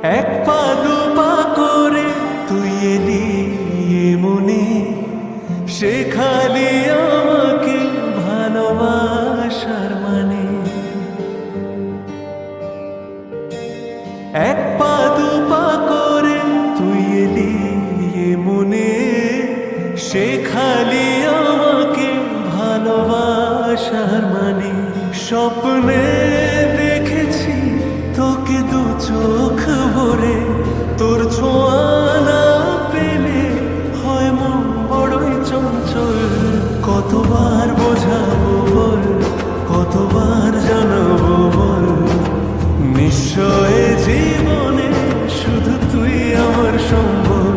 এক পা দু পা করে তুই এলি এ মনে, শেখালি আমাকে ভালোবাসার মানে। এক পা দু পা করে তুই এলি এ মনে, শেখালি আমাকে ভালোবাসার মানে। স্বপ্নে দেখেছি তোকে দু চোখ ভরে, তোর ছোঁয়া না পেলে হয় মন বড়ই চঞ্চল। কতবার বোঝাবো বল, কতবার জানাবো বল, নিশ্চয় জীবনে শুধু তুই আমার সম্বল।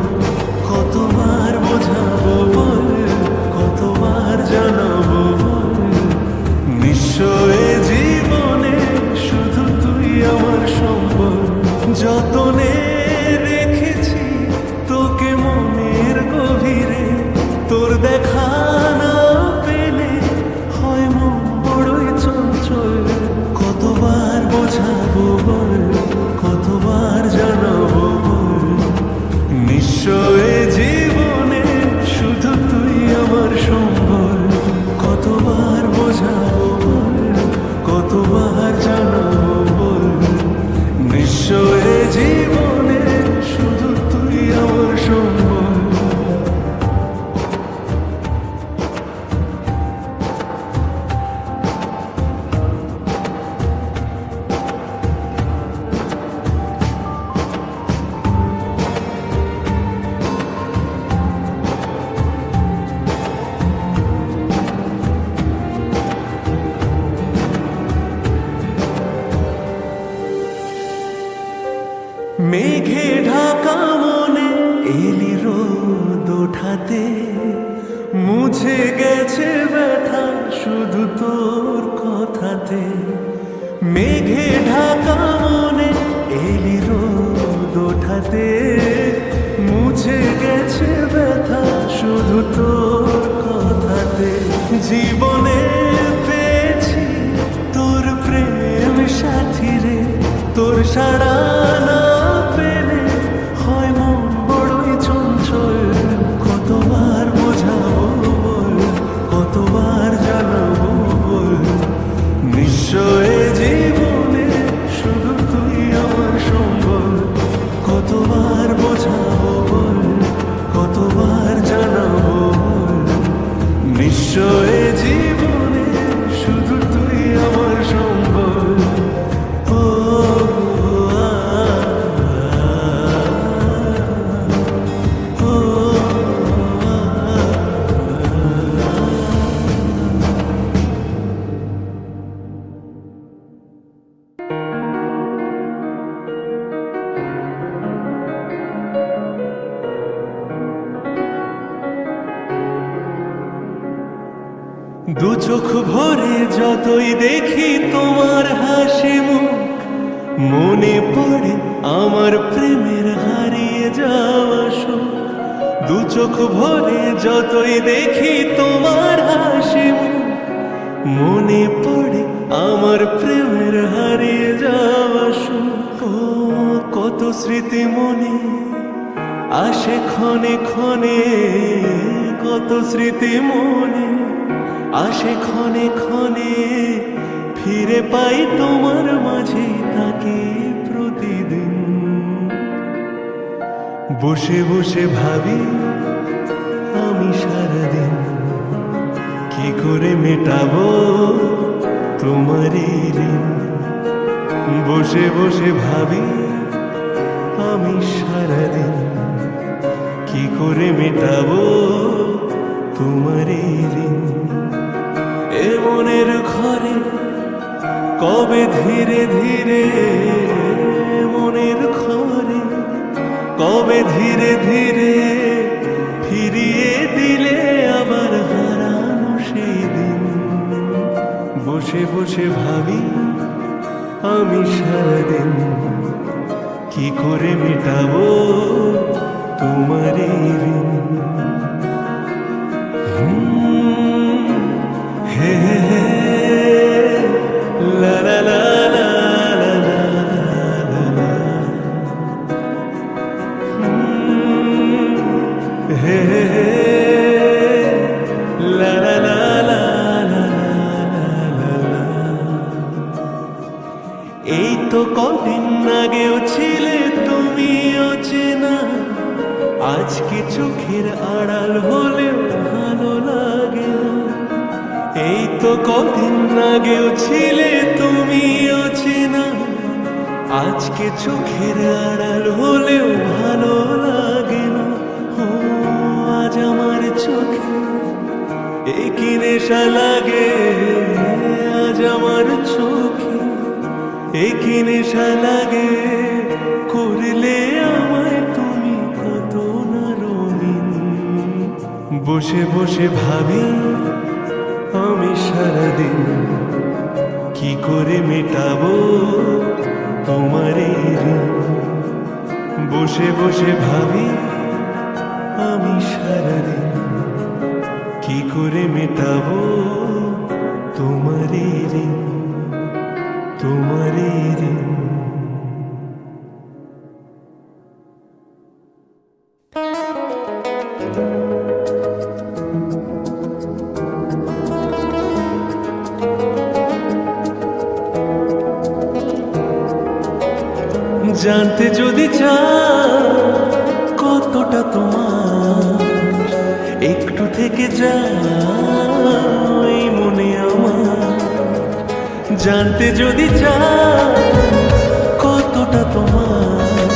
কতবার বোঝাবো বল, কতবার জানাবো বল, নিশ্চয় জীবনে শুধু তুই আমার সম্বল। যতনে রেখেছি তোকে মনের গভীরে, তোর দেখা না পেলে হয় মন বড়ই চঞ্চল। কতবার বোঝাবো বল, কতবার জানাবো বল, নিশ্চয় জীবনে শুধু তুই আমার সম্বল। কতবার বোঝাবো বল, কতবার জানাবো বল, নিশ্চয় জীবনে শুধু তুই আমার সম্বল। মেঘে ঢাকা মনে এলি রোদ ওঠাতে, মুছে গেছে ব্যথা শুধু তোর কথাতে। মেঘে ঢাকা মনে এলি রোদ ওঠাতে, মুছে গেছে ব্যথা শুধু তোর কথাতে। জীবনে পেয়েছি তোর প্রেম সাথী রে, তোর সাড়া না পেলে হয় মন বড়ই চঞ্চল। কতবার বোঝাবো বল, কতবার জানাবো বল, নিশ্চয় জীবনে শুধু তুই আমার সম্বল। কতবার বোঝাবো বল, কতবার জানাবো বল, নিশ্চয় জীবনে শুধু তুই আমার সম্বল। ও দু চোখ ভরে যতই দেখি তোমার হাসি মুখ, মনে পড়ে আমার প্রেমের হারিয়ে যাওয়া সুখ। দু চোখ ভরে যতই দেখি তোমার হাসি মুখ, মনে পড়ে আমার প্রেমের হারিয়ে যাওয়া সুখ। ও কত স্মৃতি মনে আসে ক্ষণে ক্ষণে, কত স্মৃতি মনে আসে ক্ষণে ক্ষণে, ফিরে পাই তোমার মাঝে তাকে প্রতিদিন। বসে বসে ভাবি আমি সারাদিন, কি করে মেটাবো তোমারই ঋণ। বসে বসে ভাবি আমি সারাদিন, কি করে মেটাবো তোমারই ঋণ। এ মনের ঘরে কবে ধীরে ধীরে, মনের ঘরে কবে ধীরে ধীরে ফিরিয়ে দিলে আবার হারানো সেই দিন। বসে বসে ভাবি আমি সারাদিন, কি করে মেটাবো তোমারই ঋণ। হে হে হে লা লা লা লা লা লা লা। হে লা লা লা লা লা লা লা। এই তো কদিন আগেও ছিলে তুমি অচেনা, আজকে চোখের আড়াল হলে ভালো লাগে না। এই তো কদিন আগেও ছিলে তুমি অচেনা, আজকে চোখের আড়াল হলেও ভালো লাগে না। ও আজ আমার চোখে এই কি নেশা লাগে, আজ আমার চোখে এই কি নেশা লাগে। করলে আমায় তুমি কত না রঙিন, বসে বসে ভাবি আমি সারাদিন কি করে মেটাবো তোমার এই ঋণ। বসে বসে ভাবি আমি সারাদিন কি করে মেটাবো তোমার এই ঋণ, তোমার এই ঋণ। জানতে যদি চাও কতটা তোমার, একটু থেকে যাও এই মনে আমার। জানতে যদি চাও কতটা তোমার,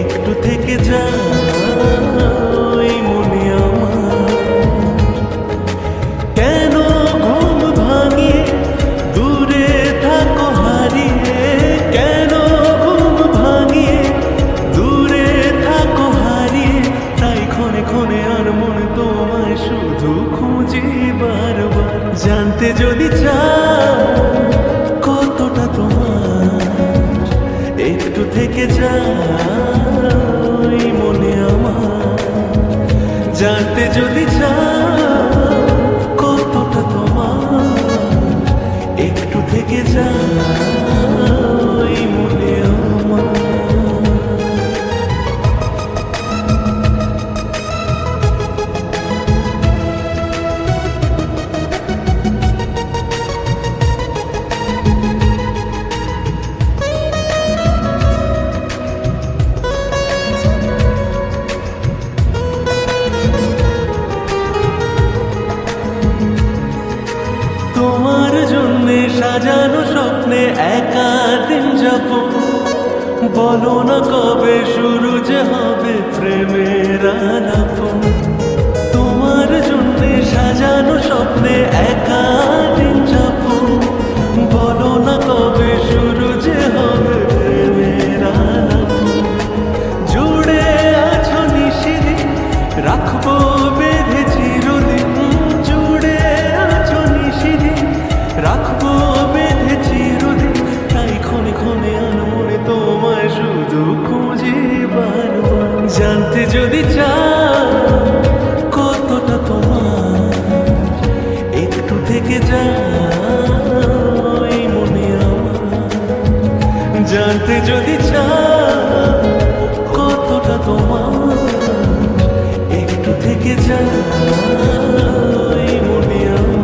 একটু থেকে যাও এই মনে আমার। কেন ঘুম ভাঙিয়ে দূরে থাকো হারিয়ে, কেন ঘুম ভাঙিয়ে দূরে থাকো হারিয়ে। তাই ক্ষণে ক্ষণে আর মনে তোমায় শুধু খুঁজি বারবার। জানতে যদি চাও কতটা তোমার, একটু থেকে যাও এই মনে আমার। জানতে যদি চাও কতটা তোমার, একটু থেকে যাও এই মনে আমার। তোমার জন্যে সাজানো স্বপ্নে একা দিন যাব, বলো না কবে শুরু যে হবে প্রেমের আলাপ। তোমার জন্যে সাজানো স্বপ্নে একা দিন যাব, বলো না কবে শুরু যে হবে প্রেমের আলাপ। জুড়ে আছো নিশিদিন রাখবো বেঁধে চিরদিন, জুড়ে আছো নিশিদিন রাখবো বেঁধে চিরদিন। তাই ক্ষণে ক্ষণে আনমনে তোমায় শুধু খুঁজি বারবার। জানতে যদি চাও কতটা তোমার, একটু থেকে যাও এই মনে আমার। জানতে যদি চাও কতটা তোমার, একটু থেকে যাও এই মনে আমার।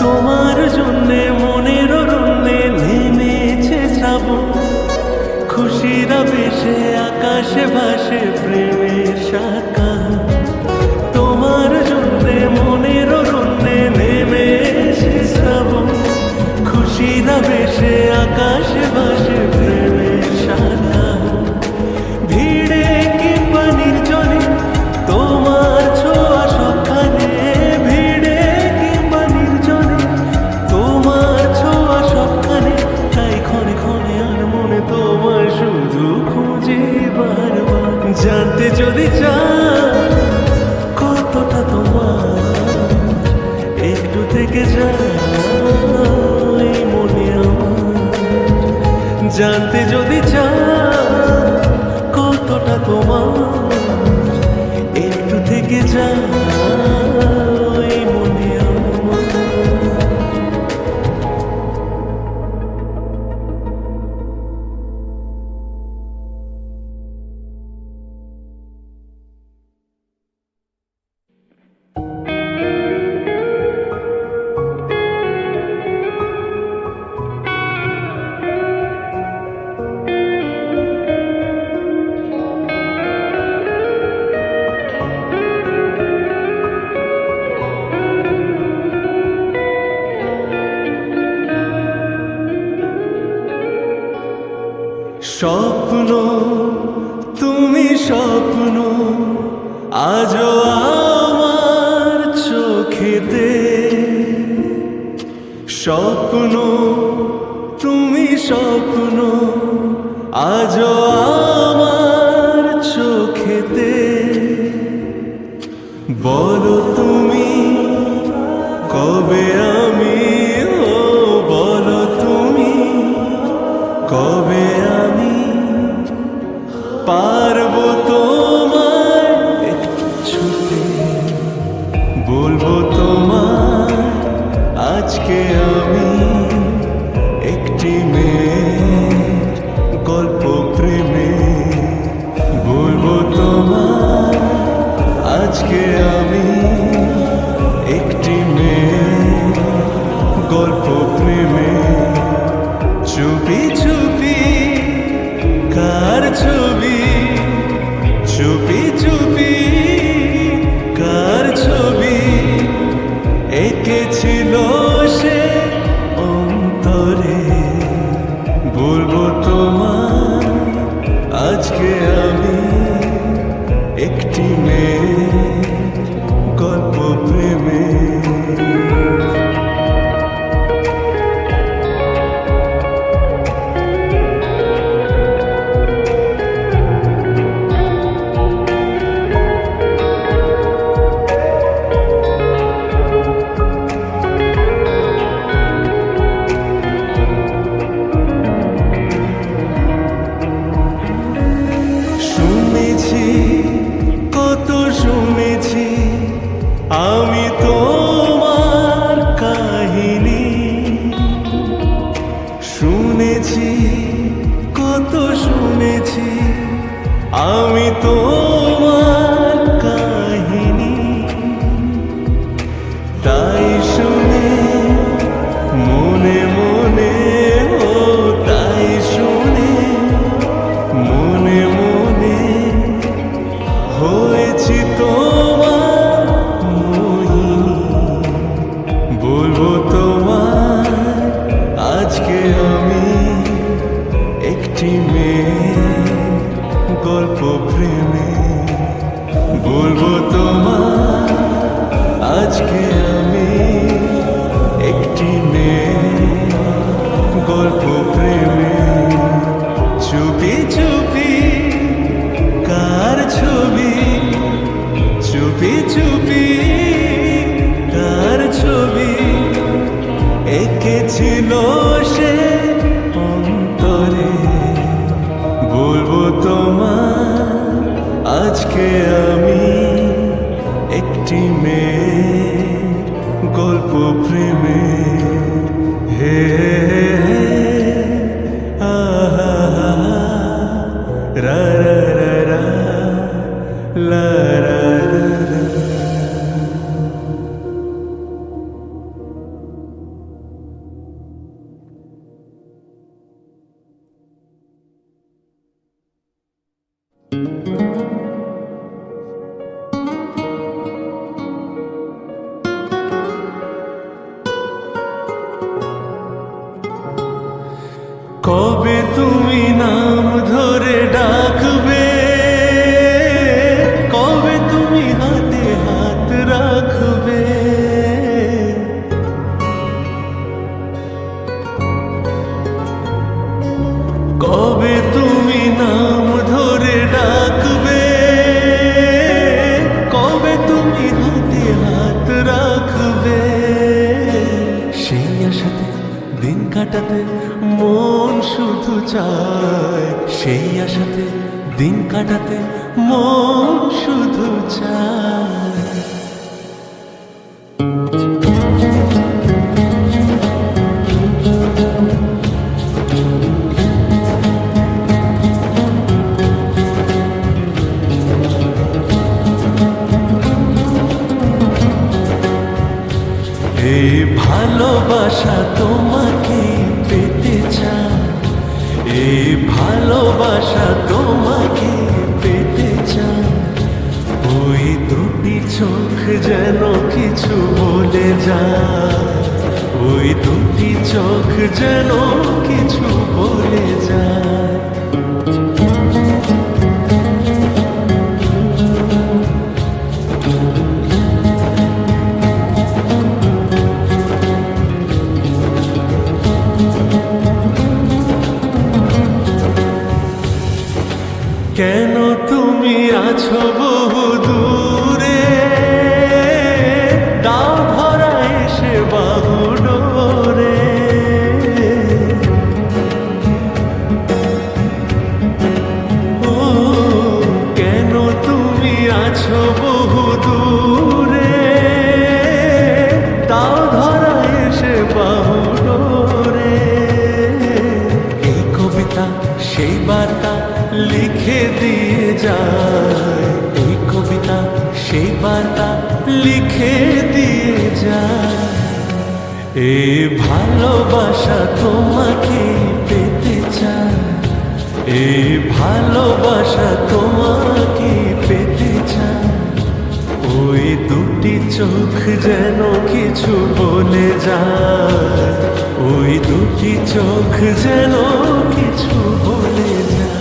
তোমার জন্যে মনের রুমে নেমেছে শ্রাবণ, খুশিরা বেশে আকাশে ভাসে প্রেমের শাখা। তোমার জন্যে মনের রুমে নেমেছে শ্রাবণ, খুশিরা বেশে আকাশে ভাসে প্রেমের শাখা। ভিড়ে কিংবা নির্জনে তোমার ছোঁয়া সবখানে, ভিড়ে কিংবা নির্জনে তোমার ছোঁয়া সবখানে। তাই ক্ষণে ক্ষণে আর মনে তোমায় শুধু খুঁজি বারবার। জানতে যদি চাও কতটা তোমার, একটু থেকে যাও এই মনে আমার। জানতে যদি চাও কতটা তোমার, একটু থেকে যাও স্বপ্ন তুমি স্বপ্ন আজও আমার চোখেতে, স্বপ্ন তুমি স্বপ্ন আজও আমার চোখেতে। বলো তুমি কবে আমি, ও বলো তুমি কবে আমি পারবো তোমায় একটু ছুতে। বলবো তোমার আজকে আমি একটি মেয়ের গল্প প্রেমে। বলবো তোমার আজকে আমি একটি মেয়ের গল্প প্রেমে। চুপি চুপি কার ছবি, চুপি চুপি কার ছবি এঁকেছিল সে অন্তরে। বলবো তোমার আজকে আমি একটি মেয়ের গল্প প্রেমে। শুনেছি কত শুনেছি আমি তোমার কাহিনী, শুনেছি কত শুনেছি আমি তোমার কাহিনী। তাই শুনে মনে মনে, ও তাই শুনে মনে মনে হয়েছি তোমার মোহিনী। বলবো তোমার আজকে আমি একটি মেয়ের গল্প প্রেমে। বলবো তোমার আজকে আমি একটি মেয়ের গল্প প্রেমে। চুপি চুপি কার ছবি, চুপি চুপি কার ছবি এঁকেছিল সে অন্তরে। বলবো তোমার আজকে আমি একটি মেয়ের গল্প প্রেমে। হে আহা রা রা রা রা লা রা রা রা। কবে তুমি নাম ধরে ডাকবে, কবে তুমি হাতে হাত রাখবে। কবে তুমি নাম ধরে ডাকবে, কবে তুমি হাতে হাত রাখবে। সেই আশাতে দিন কাটাতে মন শুধু চায়, সেই আশাতে দিন কাটাতে মন শুধু চায়। এই ভালোবাসা তোমাকে পেতে চায়, এই ভালোবাসা তোমাকে পেতে চায়। ওই দুটি চোখ যেন কিছু বলে যায়, ওই দুটি চোখ যেন কিছু বলে যায়। দিয়ে যায়। এই ভালোবাসা তোমাকে পেতে চায়, এই ভালোবাসা তোমাকে পেতে চায়। ওই দুটি চোখ যেন কিছু বলে যায়, ওই দুটি চোখ যেন কিছু বলে যায়।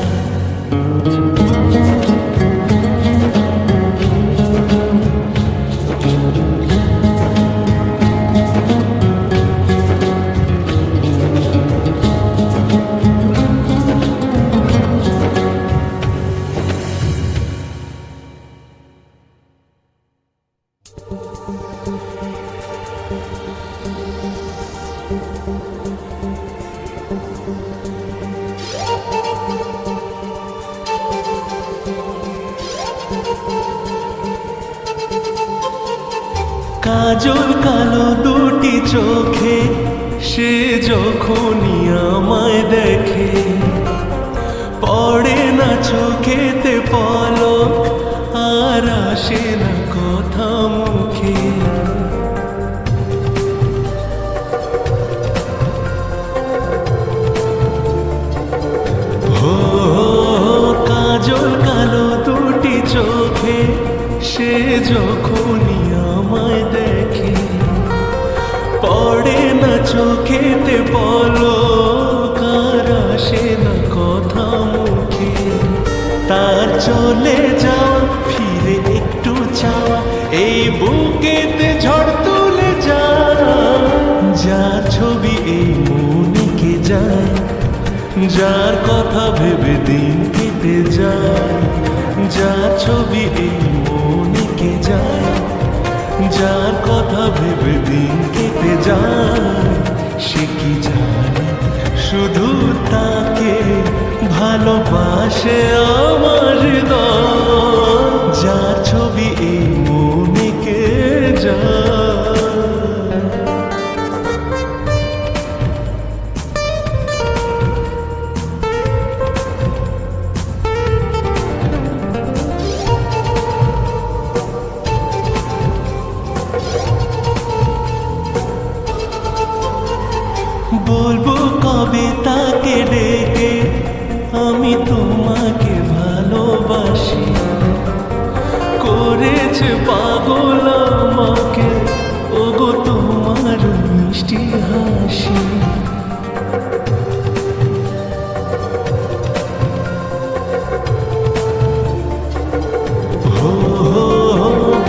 কাজল কালো দুটি চোখে সে যখনই আমায় দেখে, পড়ে না চোখেতে পলক আর আসে না কথা মুখে। হো কাজল কালো দুটি চোখে সে যখনই আমায় দেখে, পড়ে না চোখেতে পলক আর আসে না কথা মুখে। তার চলে যাওয়া ফিরে একটু চাওয়া, এই বুকেতে ঝড় তুলে যায়। যার ছবি এই মনেকে যায়, যার কথা ভেবে দিন কেটে যায়। যার ছবি এই মনেকে যায়, যার কথা ভেবে দিন কেটে যায়। সে কি জানে শুধু তাকে ভালোবাসে আমার হৃদয়, যার ছবি এই মনেকে যায়। বলবো কবে তাকে ডেকে আমি তোমাকে ভালোবাসি, করেছে পাগল আমাকে ওগো তোমার মিষ্টি হাসি। হো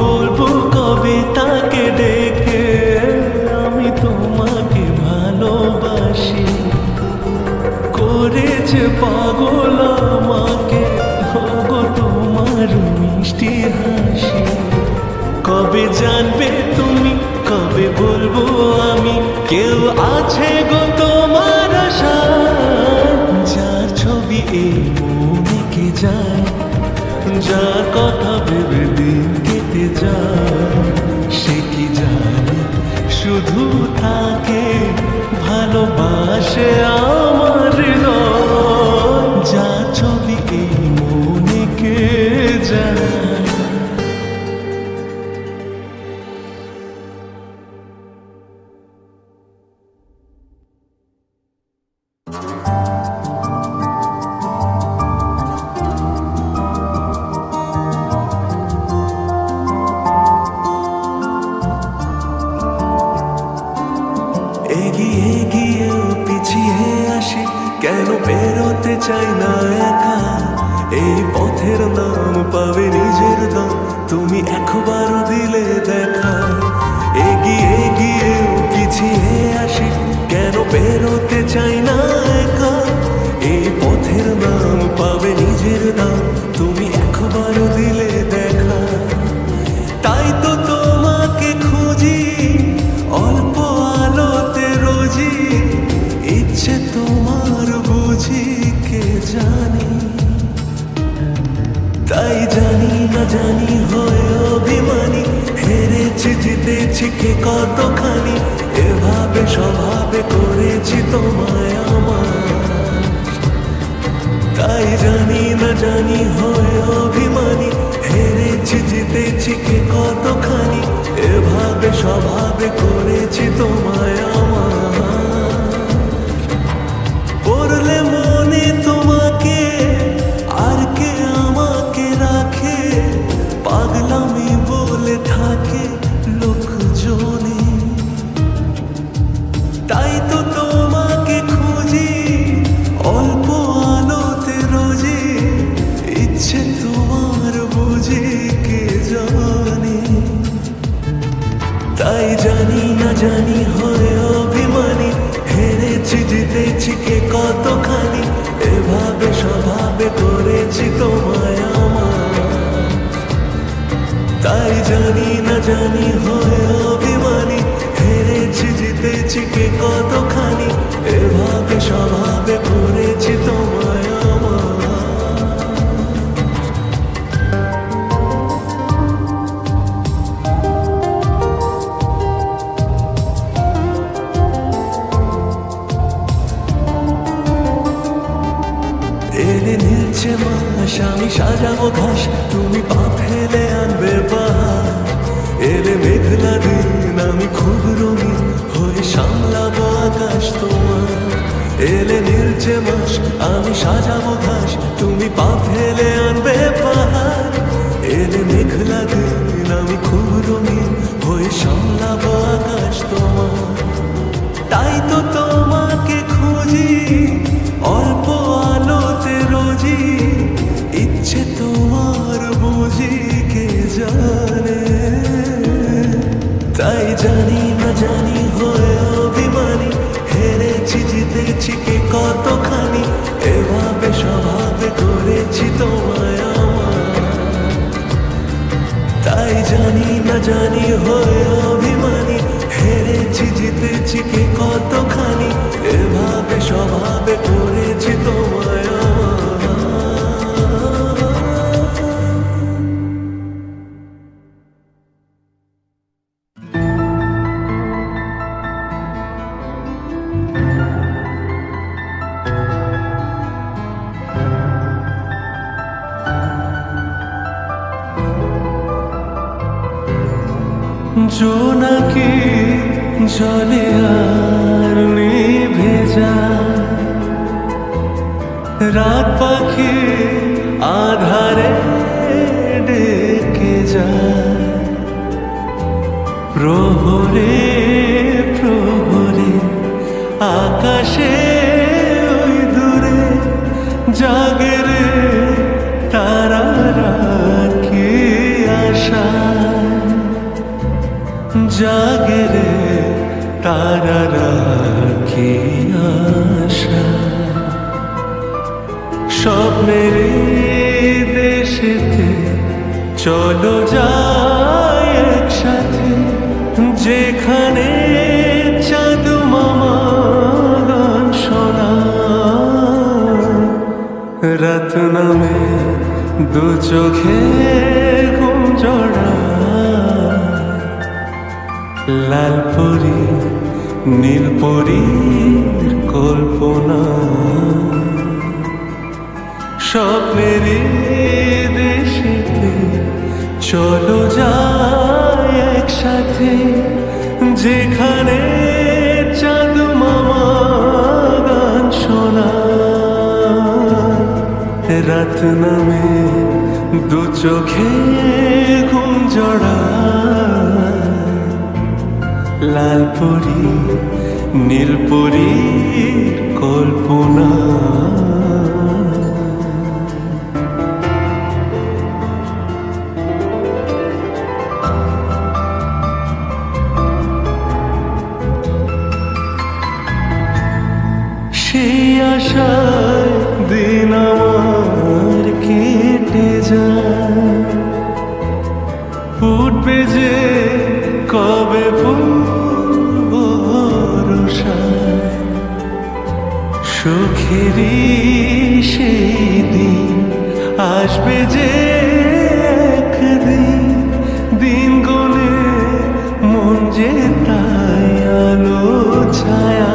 বলবো কবে তাকে ডেকে আমি তোমাকে ভালোবাসি, করেছে পাগল আমাকে ওগো তোমার মিষ্টি হাসি। কবে জানবে তুমি, কবে বলবো আমি, কেউ আছে গো তোমার আশা। যার ছবি এই মনেকে যায়, যার কথা ভেবে দিন কেটে যায়। সে কি জানে শুধু তাকে ভালোবাসে আমার হৃদয়, যার ছবি এই মনেকে যায়। এগিয়ে গিয়েও পিছিয়ে আসি, কেন বেরোতে চাই না একা। এই পথের নাম পাবে নিজের দাম, তুমি একবারও দিলে দেখা। এগিয়ে গিয়েও পিছিয়ে আসি, কেন বেরোতে চাই না একা। এই পথের নাম পাবে নিজের দাম, তুমি একবারও দিলে দেখা। তাই তো তোমাকে খুঁজি অল্প আলোতে রোজি, ইচ্ছে তোমার বুঝি কে জানি। তাই জানি না জানি হয়ে অভিমানী, হেরেছি জিতেছি কে কতখানি। এভাবে স্বভাবে করেছি তোমায় আমার, তাই জানি না জানি হয়ে অভিমানী, হেরেছি জিতেছি কে কতখানি। এভাবে তাই জানি না জানি হয়ে অভিমানী, হেরেছি জিতেছি কে কতখানি, এভাবে স্বভাবে করেছি তোমায় আমার। তাই জানি না জানি হয়ে অভিমানী, হেরেছি জিতেছি কে কতখানি, এভাবে স্বভাবে করেছি তোমায় আমার। এলে নিচে মাস আমি সাজাবো ঘাস, তুমি পা ফেলে আনবে বাহার। এলে মেঘলা দিন আমি খুব রঙিন হয়ে সামলাবো আকাশ তোমার। এলে নিচে মাস আমি সাজাবো ঘাস, তুমি পা ফেলে আনবে বাহার। এলে মেঘলা দিন আমি খুব রঙিন হয়ে সামলাবো আকাশ তোমার। তাই তো তোমাকে খুঁজি অল্প আলোতে রোজি, ইচ্ছে তোমার বুঝি কে জানে। তাই জানি না জানি হয়ে অভিমানী, হেরেছি জিতেছি কে কতখানি, এভাবে স্বভাবে করেছি তোমায় আমার। তাই জানি না জানি হয়ে অভিমানী, হেরেছি জিতেছি কে কতখানি, এভাবে স্বভাবে করেছি তোমায় আমার। জোনাকি জলে আর নিভে যায়, রাত পাখি আধারে ডেকে যায়। প্রহরে প্রহরে আকাশে ওই দূরে জাগে রে তারারা কি আশা, জাগে রে তারারা কি আশা। স্বপ্নের দেশেতে চলো যাই একসাথে, যেখানে চাঁদ মামা গান শোনায়। রাত নামে দু চোখে ঘুম জড়ায়, লাল পরি নীল পরীর কল্পনা। স্বপ্নের দেশেতে চলো যাই একসাথে, যেখানে চাঁদ মামা গান শোনায়। রাত নামে দু চোখে ঘুম জড়ায়, লাল পরি নীল পরীর কল্পনা। সেই আশায় দিন আমার কেটে যায়, উঠবে যে কবে ভোরসায়। সুখেরই সেই দিন আসবে যে একদিন, দিন গুনে মন যে তাই আলো ছায়া।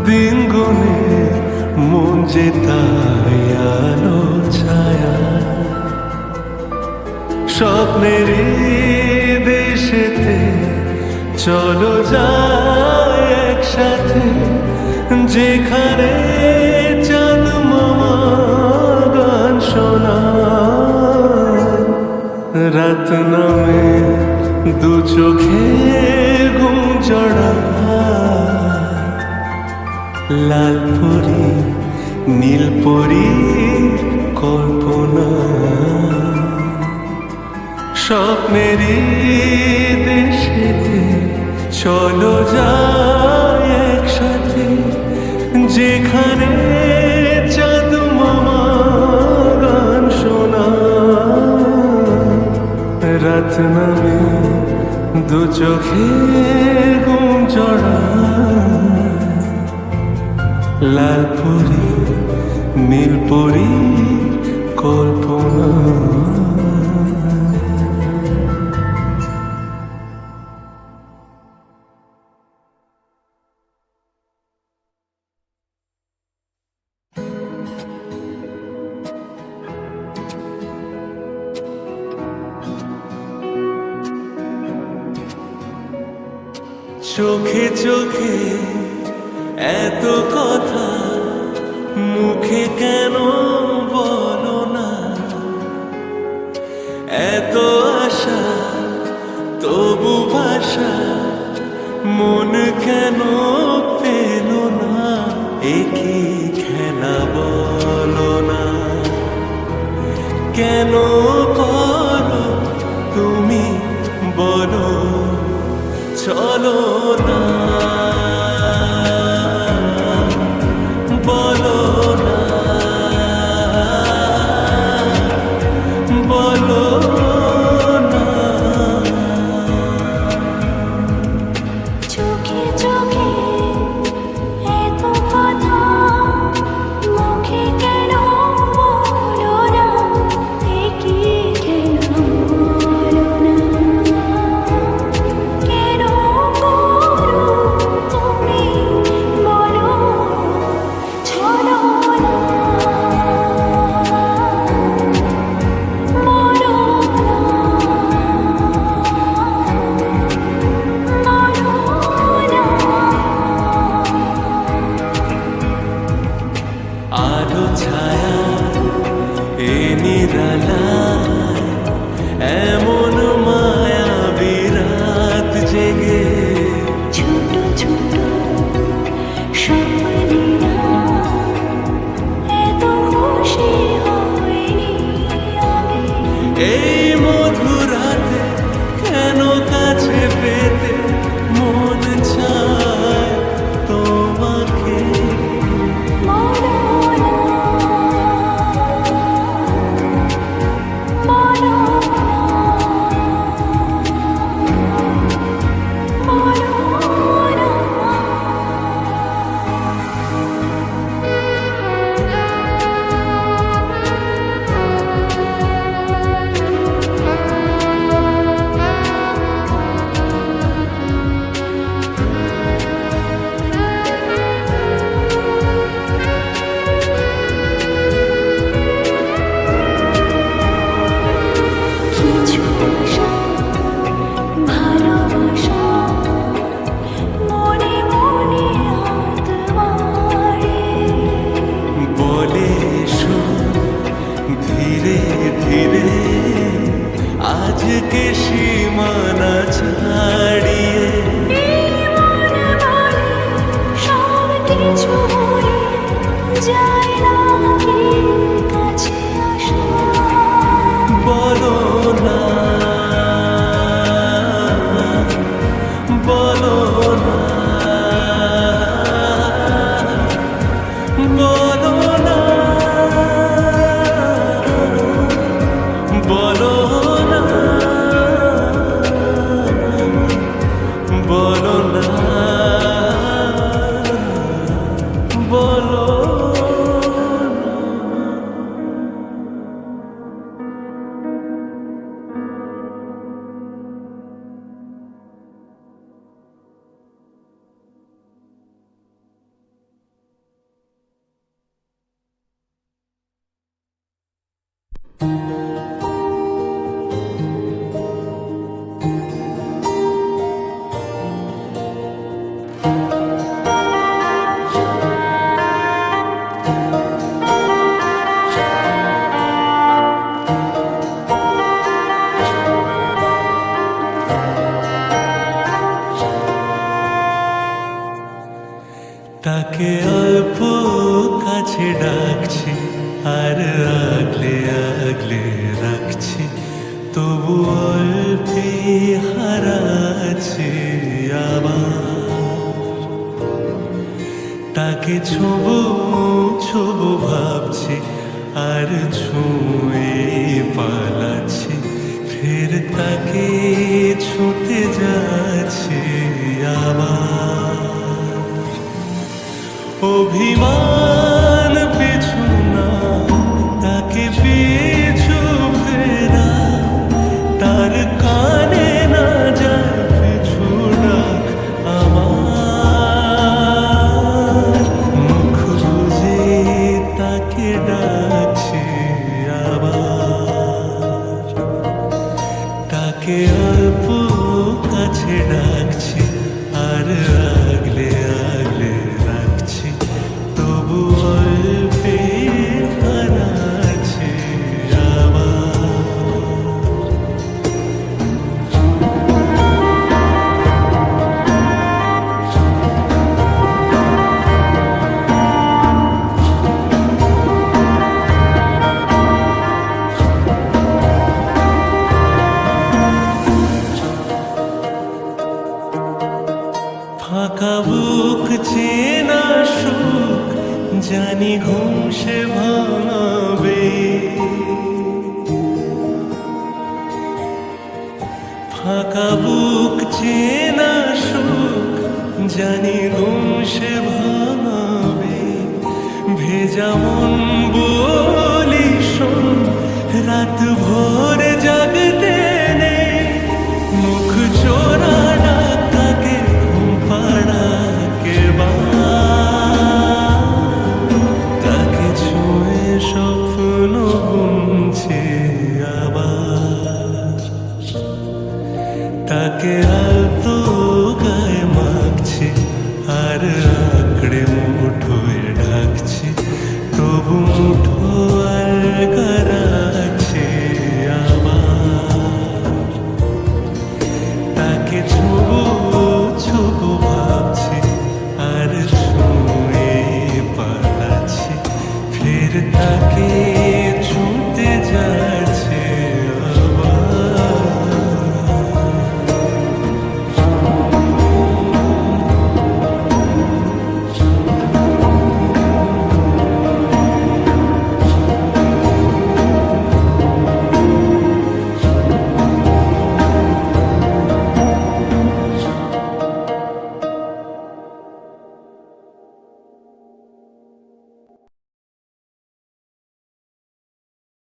দিন গুনে মন যে তাই আলো ছায়া। স্বপ্নের দেশেতে চলো যাই একসাথে, যেখানে চাঁদ মামা গান শোনায়। রাত নামে দু চোখে ঘুম জড়ায়, লাল পরি নীল পরীর কল্পনা। স্বপ্নেরই দেশেতে চলো যাই একসাথে, যেখানে জাদু মামা গান শোনা, রাত নামে দু চোখে ঘুম জড়া, লাল পরি নীল পরি কল্পনা। চোখে চোখে এত কথা, মুখে কেন বলো না? এত আশা তবু ভাষা, মন কেন পেল না? একই খেলা বলো না, কেন করো তুমি বলো? চলো না, বলো না, বলো না। চোখে চোখে এত কথা, মুখে কেন বলো না? একই কেন বলো না? কেন করো তুমি বলো? চলো না, বলো আলো ছায়া এ নিরালায়, এমন মায়া বিরাত জেগে, ছোট ছোট স্বপ্নেরা এত খুশি হয়নি আগে। এই মধুরাতে কেন কাছে পেতে মন চায় তোমাকে? বলো না, বলো না, বলো না। কিছু আশা ভালোবাসা মনে মনে হাত বাড়ে, বলে এসো ধীরে ধীরে, আজকে সীমানা ছাড়িয়ে। এই মন বলে সব কিছু ভুলে যায় না কি কাছে আসা? বলো না, বলো না, বলো না, বলো না, বলো না, বলো না। তাকে অল্প কাছে ডাকছি, আর আগলে আগলে রাখছি, তবু তবু অল্পে হারাচ্ছে আবার। তাকে ছোবো ছোবো ভাবছে আর ছুঁয়ে পালাচ্ছে, ফের তাকে ছুঁতে যাচ্ছে আবার। অভিমান পিছু না, তাকে পিছু ফেরা, তার কানে না যায় পিছু ডাক আমার। মুখ বুজে তাকে ডাকছে আবার। তাকে অল্প কাছে ডাকছি আর আগলে আগলে রাখছি, তবু অল্পে হারাচ্ছে আবার। ফাঁকা বুক চেনা সুখ জানি ঘুম সে ভাঙাবে। ফাঁকা বুক চেনা সুখ জানি ঘুম সে ভাঙাবে। ভেজা মন বলি শোন, রাত ভোর জাগতে নেই। মুখ চোরা ডাক তাকে ঘুম পাড়াকে তাকে ছুঁয়ে স্বপ্ন বুনছে আবার। তাকে আলতো গায়ে মাখছে আর আঁকড়ে মুঠোয় ঢাকছে, তবু মুঠো আর